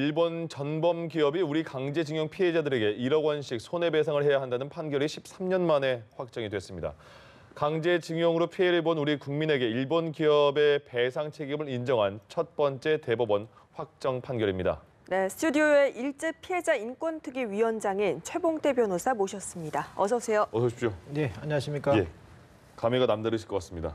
일본 전범 기업이 우리 강제징용 피해자들에게 1억 원씩 손해배상을 해야 한다는 판결이 13년 만에 확정이 됐습니다. 강제징용으로 피해를 본 우리 국민에게 일본 기업의 배상 책임을 인정한 첫 번째 대법원 확정 판결입니다. 네, 스튜디오에 일제 피해자 인권특위 위원장인 최봉태 변호사 모셨습니다. 어서 오세요. 어서 오십시오. 네, 안녕하십니까? 예, 감회가 남다르실 것 같습니다.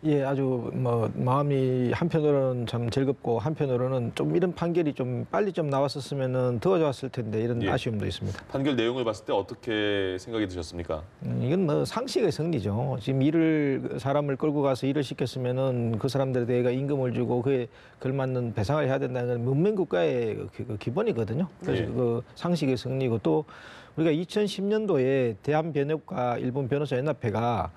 예, 아주 마음이 한편으로는 참 즐겁고 한편으로는 좀 이런 판결이 좀 빨리 좀 나왔었으면은 더 좋았을 텐데 이런 아쉬움도 있습니다. 판결 내용을 봤을 때 어떻게 생각이 드셨습니까? 이건 상식의 승리죠. 지금 사람을 끌고 가서 일을 시켰으면은 그 사람들에 대해 임금을 주고 그에 걸맞는 배상을 해야 된다는 건 문명 국가의 그 기본이거든요. 그래서 그 상식의 승리고 또 우리가 2010년도에 대한변협과 일본 변호사 연합회가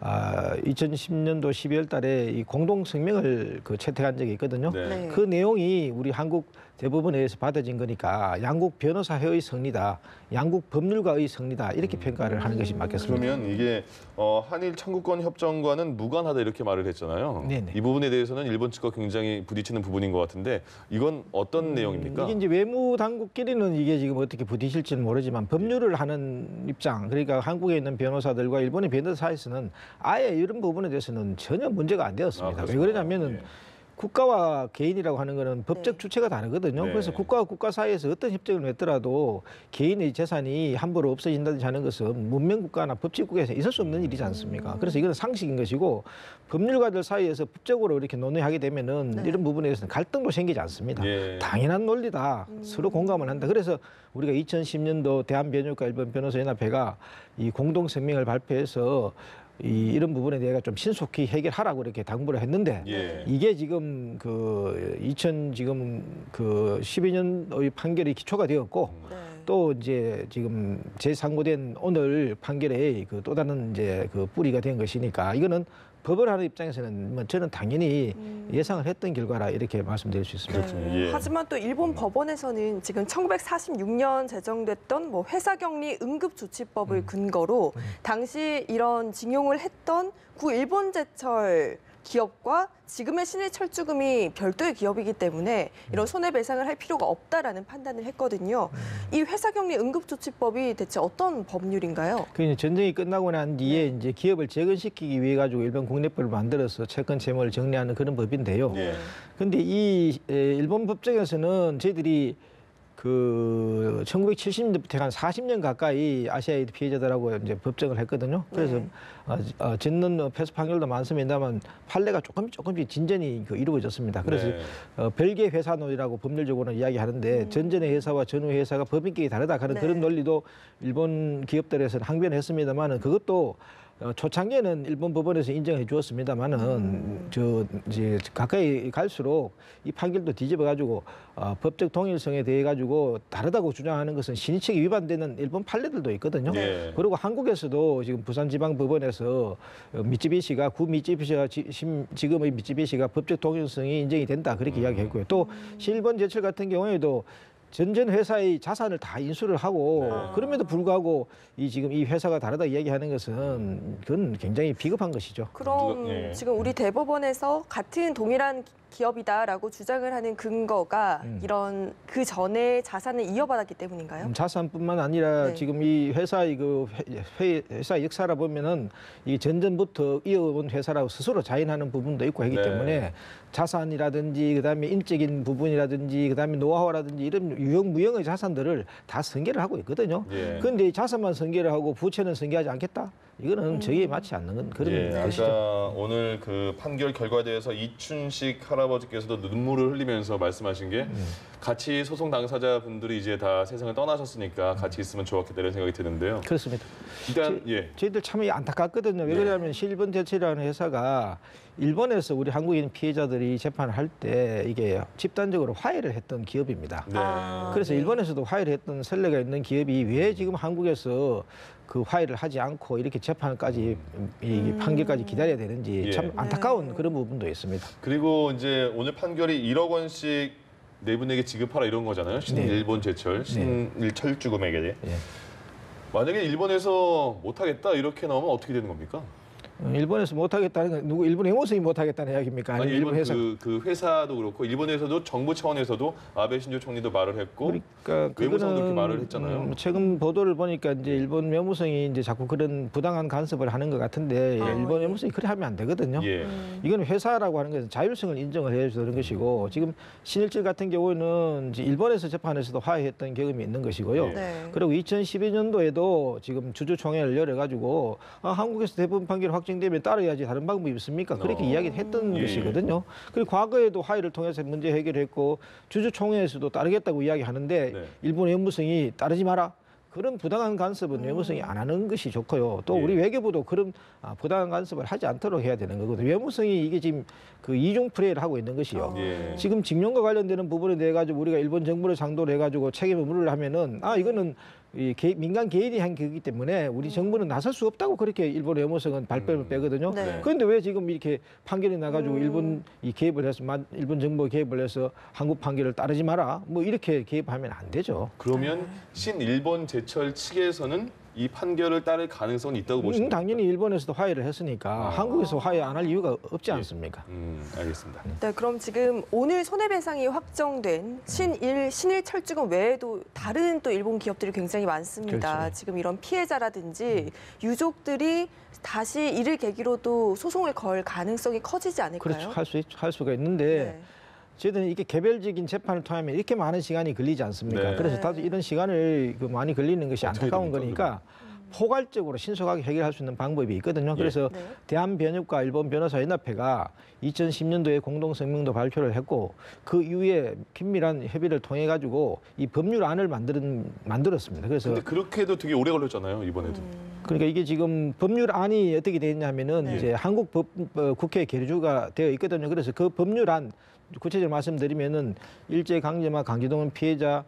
2010년도 12월 달에 이 공동 성명을 채택한 적이 있거든요. 네. 그 내용이 우리 한국 대법원에서 받아진 거니까 양국 변호사회의 승리다, 양국 법률가의 승리다 이렇게 평가를 하는 것이 맞겠습니다. 그러면 이게 한일 청구권 협정과는 무관하다 이렇게 말을 했잖아요. 네네. 이 부분에 대해서는 일본 측과 굉장히 부딪히는 부분인 것 같은데 이건 어떤 내용입니까? 이게 이제 외무 당국끼리는 이게 지금 어떻게 부딪힐지는 모르지만 법률을 하는 입장, 그러니까 한국에 있는 변호사들과 일본의 변호사 사이에서는 아예 이런 부분에 대해서는 전혀 문제가 안 되었습니다. 왜 그러냐면은 국가와 개인이라고 하는 거는 법적 주체가 다르거든요. 그래서 국가와 국가 사이에서 어떤 협정을 맺더라도 개인의 재산이 함부로 없어진다든지 하는 것은 문명국가나 법치국에서 있을 수 없는 일이지 않습니까? 그래서 이건 상식인 것이고 법률가들 사이에서 법적으로 이렇게 논의하게 되면은 이런 부분에 대해서는 갈등도 생기지 않습니다. 당연한 논리다. 서로 공감을 한다. 그래서 우리가 2010년도 대한변협과 일본 변호사연합회가 이 공동 성명을 발표해서 이런 부분에 대해 좀 신속히 해결하라고 이렇게 당부를 했는데 이게 지금 그 12년의 판결이 기초가 되었고 또 이제 지금 재상고된 오늘 판결에 그 또 다른 이제 그 뿌리가 된 것이니까 이거는 법을 하는 입장에서는 저는 당연히 예상을 했던 결과라 이렇게 말씀드릴 수 있습니다. 하지만 또 일본 법원에서는 지금 1946년 제정됐던 회사격리 응급조치법을 근거로 당시 이런 징용을 했던 구 일본제철 기업과 지금의 신일철주금이 별도의 기업이기 때문에 이런 손해배상을 할 필요가 없다라는 판단을 했거든요. 이 회사격리 응급조치법이 대체 어떤 법률인가요? 그 전쟁이 끝나고 난 뒤에 이제 기업을 재건시키기 위해 가지고 일본 국내법을 만들어서 채권 채무를 정리하는 그런 법인데요. 그런데 이 일본 법정에서는 저희들이 그 1970년대부터 한 40년 가까이 아시아의 피해자들하고 이제 법정을 했거든요. 그래서 짖는 패소 판결도 많습니다만 판례가 조금씩 진전이 이루어졌습니다. 그래서 별개 회사론이라고 법률적으로는 이야기하는데 전전의 회사와 전후의 회사가 법인격이 다르다 하는 그런 논리도 일본 기업들에서는 항변을 했습니다만은 그것도 초창기에는 일본 법원에서 인정해 주었습니다만은 이제 가까이 갈수록 이 판결도 뒤집어 가지고 법적 동일성에 대해 가지고 다르다고 주장하는 것은 신의책이 위반되는 일본 판례들도 있거든요. 그리고 한국에서도 지금 부산지방법원에서 미쯔비시가 지금의 미쯔비시가 법적 동일성이 인정이 된다 그렇게 이야기했고요. 또 실본제철 같은 경우에도 전전 회사의 자산을 다 인수를 하고 그럼에도 불구하고 지금 이 회사가 다르다 이야기하는 것은 그건 굉장히 비겁한 것이죠. 그럼 지금 우리 대법원에서 같은 동일한 기업이다라고 주장을 하는 근거가 이런 그 전에 자산을 이어받았기 때문인가요? 자산뿐만 아니라 지금 이 회사의 회사 역사라 보면은 이 전전부터 이어온 회사라고 스스로 자인하는 부분도 있고 하기 때문에 자산이라든지 그다음에 인적인 부분이라든지 그다음에 노하우라든지 이런 유형무형의 자산들을 다 승계를 하고 있거든요. 그런데 자산만 승계를 하고 부채는 승계하지 않겠다? 이거는 저희에 맞지 않는 그런 것이죠. 아까 오늘 그 판결 결과에 대해서 이춘식 할아버지께서도 눈물을 흘리면서 말씀하신 게 같이 소송 당사자분들이 이제 다 세상을 떠나셨으니까 같이 있으면 좋았겠다 이런 생각이 드는데요. 그렇습니다. 일단 저희들 참 안타깝거든요. 왜 그러냐면 실본제철이라는 회사가 일본에서 우리 한국인 피해자들이 재판을 할 때 이게 집단적으로 화해를 했던 기업입니다. 그래서 일본에서도 화해를 했던 선례가 있는 기업이 왜 지금 한국에서 그 화해를 하지 않고 이렇게 재판까지 이 판결까지 기다려야 되는지 참 안타까운 그런 부분도 있습니다. 그리고 이제 오늘 판결이 1억 원씩 네 분에게 지급하라 이런 거잖아요. 신일본제철, 신일철주금에게. 만약에 일본에서 못하겠다 이렇게 나오면 어떻게 되는 겁니까? 일본에서 못하겠다는 건 누구 일본 외무성이 못하겠다는 이야기입니까? 아니, 아니면 일본 회사? 그 회사도 그렇고 일본에서도 정부 차원에서도 아베 신조 총리도 말을 했고 그러니까 외무성도 그렇게 그거는, 말을 했잖아요. 최근 보도를 보니까 이제 일본 외무성이 이제 자꾸 그런 부당한 간섭을 하는 것 같은데 일본 예. 외무성이 그래 하면 안 되거든요. 예. 이건 회사라고 하는 것은 자율성을 인정을 해야지 그런 것이고 지금 신일철 같은 경우는 이제 일본에서 재판에서도 화해했던 경험이 있는 것이고요. 예. 네. 그리고 2012년도에도 지금 주주총회를 열어가지고 한국에서 대법원 판결이 확정되면 따라야지 다른 방법이 있습니까? 그렇게 이야기를 했던 예. 것이거든요. 그리고 과거에도 화해를 통해서 문제 해결했고 주주총회에서도 따르겠다고 이야기하는데 네. 일본 외무성이 따르지 마라. 그런 부당한 간섭은 외무성이 안 하는 것이 좋고요. 또 예. 우리 외교부도 그런 부당한 간섭을 하지 않도록 해야 되는 거거든요. 외무성이 이게 지금 그 이중 플레이를 하고 있는 것이요. 예. 지금 징용과 관련되는 부분에 대해 가지고 우리가 일본 정부를 상도를 해가지고 책임을 물으려면은 이거는 민간 개인이 한 거기 때문에 우리 정부는 나설 수 없다고 그렇게 일본 외무성은 발뺌을 빼거든요. 네. 그런데 왜 지금 이렇게 판결이 나가지고 일본 개입을 해서 일본 정부 개입을 해서 한국 판결을 따르지 마라 뭐 이렇게 개입하면 안 되죠. 그러면 신일본 제철 측에서는 이 판결을 따를 가능성은 있다고 보십니까? 당연히 일본에서도 화해를 했으니까 한국에서 화해 안 할 이유가 없지 않습니까? 알겠습니다. 네, 그럼 지금 오늘 손해배상이 확정된 신일철주금 외에도 다른 또 일본 기업들이 굉장히 많습니다. 그렇죠. 지금 이런 피해자라든지 유족들이 다시 이를 계기로도 소송을 걸 가능성이 커지지 않을까요? 그렇죠. 할 수가 있는데 네. 저희들은 이게 개별적인 재판을 통하면 이렇게 많은 시간이 걸리지 않습니까? 네. 그래서 네. 다들 이런 시간을 많이 걸리는 것이 어떻게 안타까운 됩니까, 거니까 포괄적으로 신속하게 해결할 수 있는 방법이 있거든요. 그래서 네. 대한변협과 일본 변호사연합회가 2010년도에 공동성명도 발표를 했고 그 이후에 긴밀한 협의를 통해 가지고 이 법률안을 만들었습니다. 그래서 근데 그렇게도 되게 오래 걸렸잖아요, 이번에도. 그러니까 이게 지금 법률안이 어떻게 되어 있냐면은 네. 이제 한국 국회에 계류가 되어 있거든요. 그래서 그 법률안 구체적으로 말씀드리면은 일제강점과 강제동원 피해자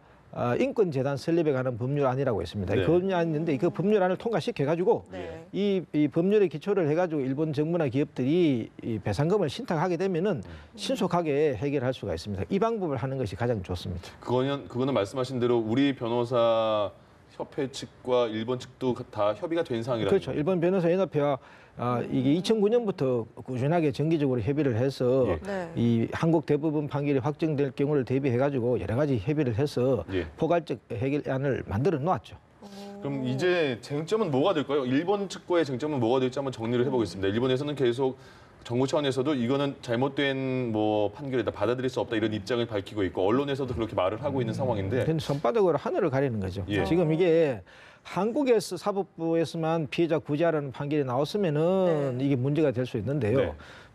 인권재단 설립에 관한 법률안이라고 있습니다. 네. 그 법률안이 있는데 그 법률안을 통과시켜가지고 네. 이 법률에 기초를 해가지고 일본 정부나 기업들이 이 배상금을 신탁하게 되면은 신속하게 해결할 수가 있습니다. 이 방법을 하는 것이 가장 좋습니다. 그거는 말씀하신 대로 우리 변호사 협회 측과 일본 측도 다 협의가 된 사항이라는 그렇죠. 거죠. 일본 변호사연합회와 이게 2009년부터 꾸준하게 정기적으로 협의를 해서 예. 네. 이 한국 대법원 판결이 확정될 경우를 대비해가지고 여러 가지 협의를 해서 예. 포괄적 해결안을 만들어 놓았죠. 그럼 이제 쟁점은 뭐가 될까요? 일본 측과의 쟁점은 뭐가 될지 한번 정리를 해보겠습니다. 일본에서는 계속 정부 차원에서도 이거는 잘못된 판결이다, 받아들일 수 없다 이런 입장을 밝히고 있고 언론에서도 그렇게 말을 하고 있는 상황인데 근데 손바닥으로 하늘을 가리는 거죠. 예. 지금 이게 한국에서 사법부에서만 피해자 구제하라는 판결이 나왔으면은 이게 문제가 될 수 있는데요. 네.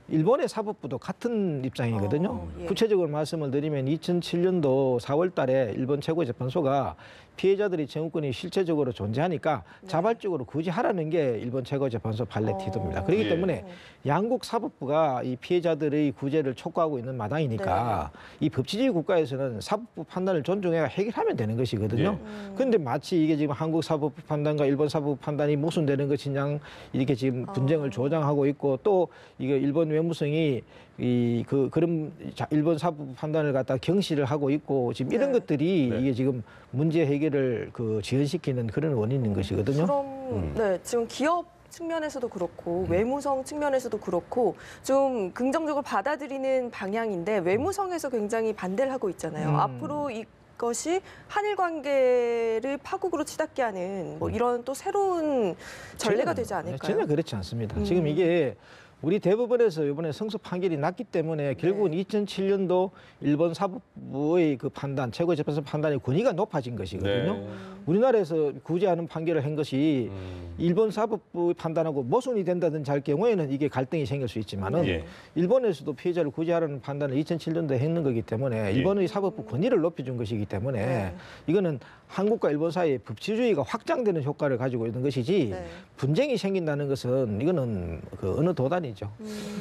일본의 사법부도 같은 입장이거든요. 예. 구체적으로 말씀을 드리면 2007년도 4월 달에 일본 최고재판소가 피해자들이 청구권이 실체적으로 존재하니까 자발적으로 구제하라는 게 일본 최고재판소 판례 태도입니다. 그렇기 예. 때문에 양국 사법부가 이 피해자들의 구제를 촉구하고 있는 마당이니까 이 법치주의 국가에서는 사법부 판단을 존중해야 해결하면 되는 것이거든요. 그런데 마치 이게 지금 한국 사법부 판단과 일본 사법부 판단이 모순되는 것이냐 이렇게 지금 분쟁을 조장하고 있고 또 이거 일본 외무성이 그런 일본 사법부 판단을 갖다 경시를 하고 있고 지금 이런 것들이 네. 이게 지금 문제 해결을 지연시키는 그런 원인인 것이거든요. 그럼 네, 지금 기업 측면에서도 그렇고 외무성 측면에서도 그렇고 좀 긍정적으로 받아들이는 방향인데 외무성에서 굉장히 반대를 하고 있잖아요. 앞으로 이것이 한일 관계를 파국으로 치닫게 하는 이런 또 새로운 전례가 되지 않을까요? 전혀 그렇지 않습니다. 지금 이게 우리 대법원에서 이번에 승소 판결이 났기 때문에 결국은 2007년도 일본 사법부의 그 판단, 최고재판소 판단의 권위가 높아진 것이거든요. 네. 우리나라에서 구제하는 판결을 한 것이 일본 사법부 판단하고 모순이 된다든지 할 경우에는 이게 갈등이 생길 수 있지만은 예. 일본에서도 피해자를 구제하라는 판단을 2007년도에 했는 거기 때문에 일본의 사법부 권위를 높여준 것이기 때문에 이거는 한국과 일본 사이의 법치주의가 확장되는 효과를 가지고 있는 것이지 네. 분쟁이 생긴다는 것은 이거는 그 어느 도단이죠.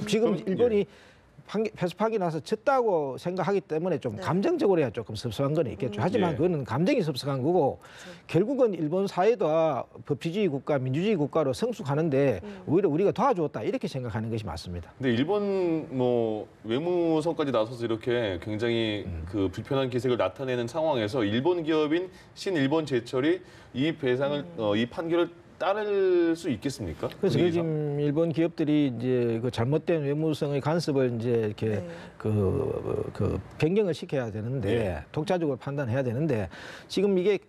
지금 그럼, 일본이 패스파기 나서 졌다고 생각하기 때문에 좀 네. 감정적으로 해야 조금 섭섭한 건 있겠죠. 하지만 예. 그거는 감정이 섭섭한 거고 결국은 일본 사회도 법치주의 국가, 민주주의 국가로 성숙하는데 오히려 우리가 도와주었다 이렇게 생각하는 것이 맞습니다. 근데 일본 외무성까지 나서서 이렇게 굉장히 그 불편한 기색을 나타내는 상황에서 일본 기업인 신일본 제철이 이 배상을 이 판결을 따를 수 있겠습니까? 그래서 분위기상? 지금 일본 기업들이 이제 그 잘못된 외무성의 간섭을 이제 이렇게 네. 그 변경을 시켜야 되는데 예. 독자적으로 판단해야 되는데 지금 이게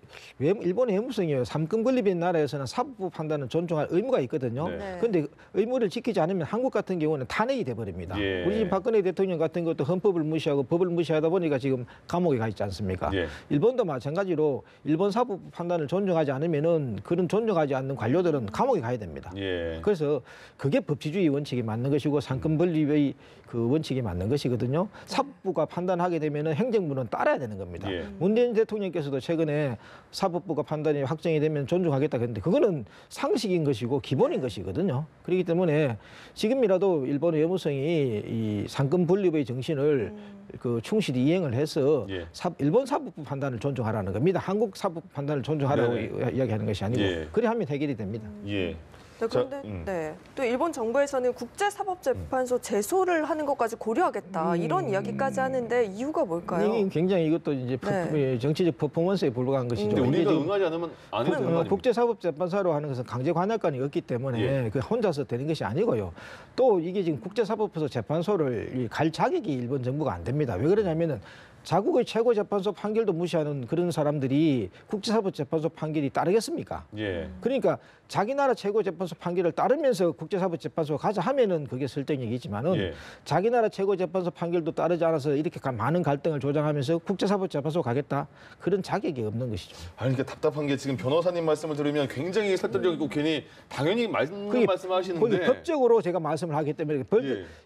일본의 외무성이에요. 삼권 분립인 나라에서는 사법부 판단을 존중할 의무가 있거든요. 네. 그런데 의무를 지키지 않으면 한국 같은 경우는 탄핵이 돼 버립니다. 예. 우리 지금 박근혜 대통령 같은 것도 헌법을 무시하고 법을 무시하다 보니까 지금 감옥에 가 있지 않습니까? 예. 일본도 마찬가지로 일본 사법부 판단을 존중하지 않으면은 그런 존중하지 않는 관료들은 감옥에 가야 됩니다. 예. 그래서 그게 법치주의 원칙이 맞는 것이고 상권 분립의 그 원칙이 맞는 것이거든요. 사법부가 판단하게 되면은 행정부는 따라야 되는 겁니다. 예. 문재인 대통령께서도 최근에 사법부가 판단이 확정이 되면 존중하겠다 그랬는데 그거는 상식인 것이고 기본인 것이거든요. 그렇기 때문에 지금이라도 일본의 외무성이 이 상권 분립의 정신을 그 충실히 이행을 해서 예. 일본 사법부 판단을 존중하라는 겁니다. 한국 사법부 판단을 존중하라고 네네. 이야기하는 것이 아니고 예. 그래 하면 해결이 됩니다. 예. 네, 그런데 자, 네, 또 일본 정부에서는 국제사법재판소 제소를 하는 것까지 고려하겠다 이런 이야기까지 하는데 이유가 뭘까요? 이게 굉장히 이것도 이제 네. 정치적 퍼포먼스에 불과한 것이죠. 근데 이게 우리가 지금 응하지 않으면 안 해도 되는 거 아닙니까? 국제사법재판소로 하는 것은 강제 관할권이 없기 때문에 예. 그 혼자서 되는 것이 아니고요. 또 이게 지금 국제사법소 재판소를 갈 자격이 일본 정부가 안 됩니다. 왜 그러냐면은 자국의 최고재판소 판결도 무시하는 그런 사람들이 국제사법재판소 판결이 따르겠습니까? 예. 그러니까 자기 나라 최고재판소 판결을 따르면서 국제사법재판소 가자 하면은 그게 설득력이지만은 예. 자기 나라 최고재판소 판결도 따르지 않아서 이렇게 많은 갈등을 조장하면서 국제사법재판소 가겠다 그런 자격이 없는 것이죠. 아니 그러니까 답답한 게 지금 변호사님 말씀을 들으면 굉장히 설득력 있고 괜히 당연히 맞는 그게 말씀하시는데 거기 법적으로 제가 말씀을 하기 때문에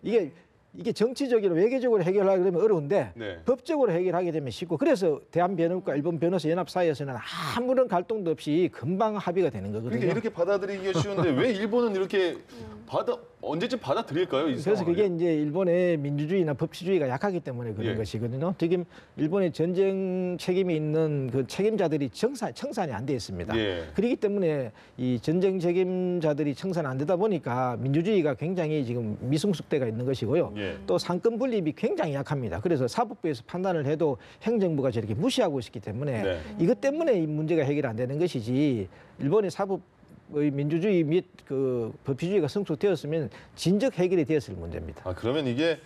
예. 이게 정치적으로 외교적으로 해결하기 그러면 어려운데 네. 법적으로 해결하게 되면 쉽고 그래서 대한변협과 일본 변호사 연합 사이에서는 아무런 갈등도 없이 금방 합의가 되는 거거든요. 그러니까 이렇게 받아들이기가 쉬운데 왜 일본은 이렇게 언제쯤 받아들일까요? 이 그래서 상황을? 그게 이제 일본의 민주주의나 법치주의가 약하기 때문에 그런 예. 것이거든요. 지금 일본의 전쟁 책임이 있는 그 책임자들이 청산이 안 돼 있습니다. 예. 그렇기 때문에 이 전쟁 책임자들이 청산 안 되다 보니까 민주주의가 굉장히 지금 미성숙대가 있는 것이고요. 예. 또 상권 분립이 굉장히 약합니다. 그래서 사법부에서 판단을 해도 행정부가 저렇게 무시하고 있기 때문에 네. 이것 때문에 이 문제가 해결 안 되는 것이지 일본의 사법의 민주주의 및 그 법치주의가 성숙되었으면 진즉 해결이 되었을 문제입니다. 아 그러면 이게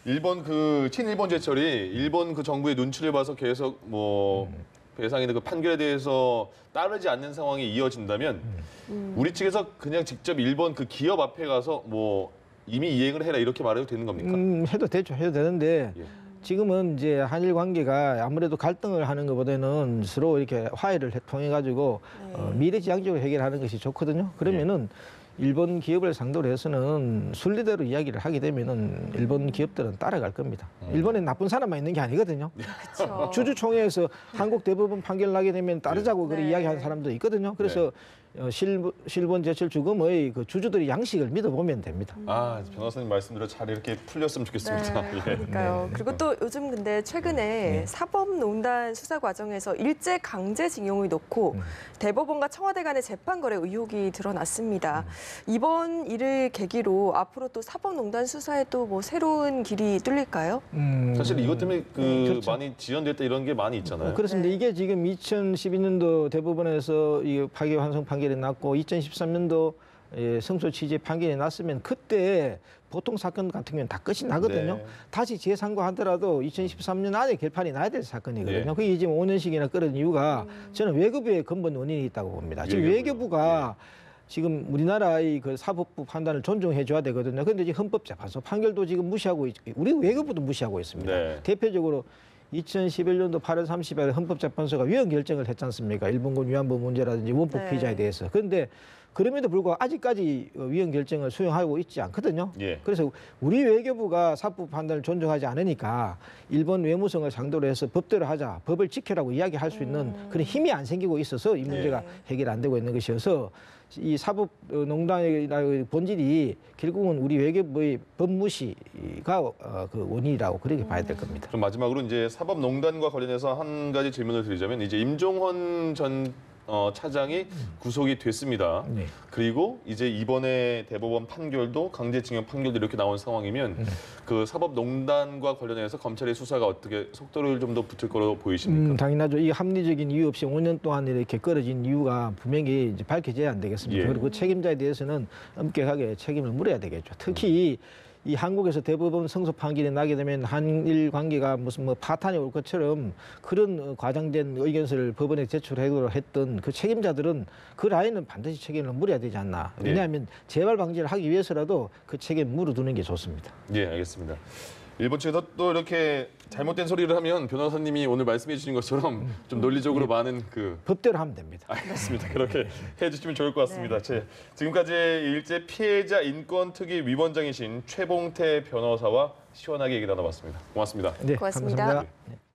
일본 친일본 제철이 일본 그 정부의 눈치를 봐서 계속 뭐 배상이나 그 판결에 대해서 따르지 않는 상황이 이어진다면 우리 측에서 그냥 직접 일본 그 기업 앞에 가서 뭐 이미 이행을 해라 이렇게 말해도 되는 겁니까? 해도 되죠. 해도 되는데 예. 지금은 이제 한일 관계가 아무래도 갈등을 하는 것보다는 서로 이렇게 화해를 통해 가지고 미래지향적으로 해결하는 것이 좋거든요. 그러면은 일본 기업을 상대로 해서는 순리대로 이야기를 하게 되면은 일본 기업들은 따라갈 겁니다. 일본에 나쁜 사람만 있는 게 아니거든요. 그렇죠. 주주총회에서 한국 대법원 판결 나게 되면 따르자고 그렇게 네. 이야기하는 사람도 있거든요. 그래서 실본 제철 주금의 그 주주들의 양식을 믿어보면 됩니다. 아 변호사님 말씀대로 잘 이렇게 풀렸으면 좋겠습니다. 네, 예. 그러니까요. 그리고 또 요즘 근데 최근에 사법농단 수사 과정에서 일제 강제징용을 놓고 대법원과 청와대 간의 재판 거래 의혹이 드러났습니다. 이번 일을 계기로 앞으로 또 사법농단 수사에 또 뭐 새로운 길이 뚫릴까요? 사실 이것 때문에 그렇죠. 많이 지연됐다 이런 게 많이 있잖아요. 그렇습니다. 이게 지금 2012년도 대법원에서 이 파기환송 판결이 났고 2013년도 승소 취재 판결이 났으면 그때 보통 사건 같은 경우는 다 끝이 나거든요. 네. 다시 재상고하더라도 2013년 안에 결판이 나야 될 사건이거든요. 네. 그게 지금 5년씩이나 끌은 이유가 저는 외교부의 근본 원인이 있다고 봅니다. 지금 외교부가 지금 우리나라의 그 사법부 판단을 존중해 줘야 되거든요. 그런데 지금 헌법재판소 판결도 지금 무시하고 우리 외교부도 무시하고 있습니다. 네. 대표적으로 2011년도 8월 30일 헌법재판소가 위헌 결정을 했지 않습니까? 일본군 위안부 문제라든지 원폭 네. 피의자에 대해서. 그런데 그럼에도 불구하고 아직까지 위헌 결정을 수용하고 있지 않거든요. 예. 그래서 우리 외교부가 사법부 판단을 존중하지 않으니까 일본 외무성을 상대로 해서 법대로 하자, 법을 지켜라고 이야기할 수 있는 그런 힘이 안 생기고 있어서 이 문제가 해결 안 되고 있는 것이어서 이 사법농단의 본질이 결국은 우리 외교부의 법무시가 그 원인이라고 그렇게 봐야 될 겁니다. 그럼 마지막으로 이제 사법농단과 관련해서 한 가지 질문을 드리자면 이제 임종헌 전 차장이 구속이 됐습니다. 네. 그리고 이제 이번에 대법원 판결도 강제징용 판결도 이렇게 나온 상황이면 그 사법농단과 관련해서 검찰의 수사가 어떻게 속도를 좀 더 붙을 거로 보이십니까? 당연하죠. 이 합리적인 이유 없이 5년 동안 이렇게 끌어진 이유가 분명히 이제 밝혀져야 안 되겠습니까? 예. 그리고 그 책임자에 대해서는 엄격하게 책임을 물어야 되겠죠. 특히 이 한국에서 대법원 승소 판결이 나게 되면 한일 관계가 무슨 뭐 파탄이 올 것처럼 그런 과장된 의견서를 법원에 제출하도록 했던 그 책임자들은 그 라인은 반드시 책임을 물어야 되지 않나. 예. 왜냐하면 재발 방지를 하기 위해서라도 그 책임 물어두는 게 좋습니다. 예, 알겠습니다. 일본 측에서 또 이렇게 잘못된 소리를 하면 변호사님이 오늘 말씀해 주신 것처럼 좀 논리적으로 많은 그 법대로 하면 됩니다. 알겠습니다. 그렇게 해주시면 좋을 것 같습니다. 지금까지 일제 피해자 인권특위 위원장이신 최봉태 변호사와 시원하게 얘기 나눠봤습니다. 고맙습니다. 네, 고맙습니다. 감사합니다. 네.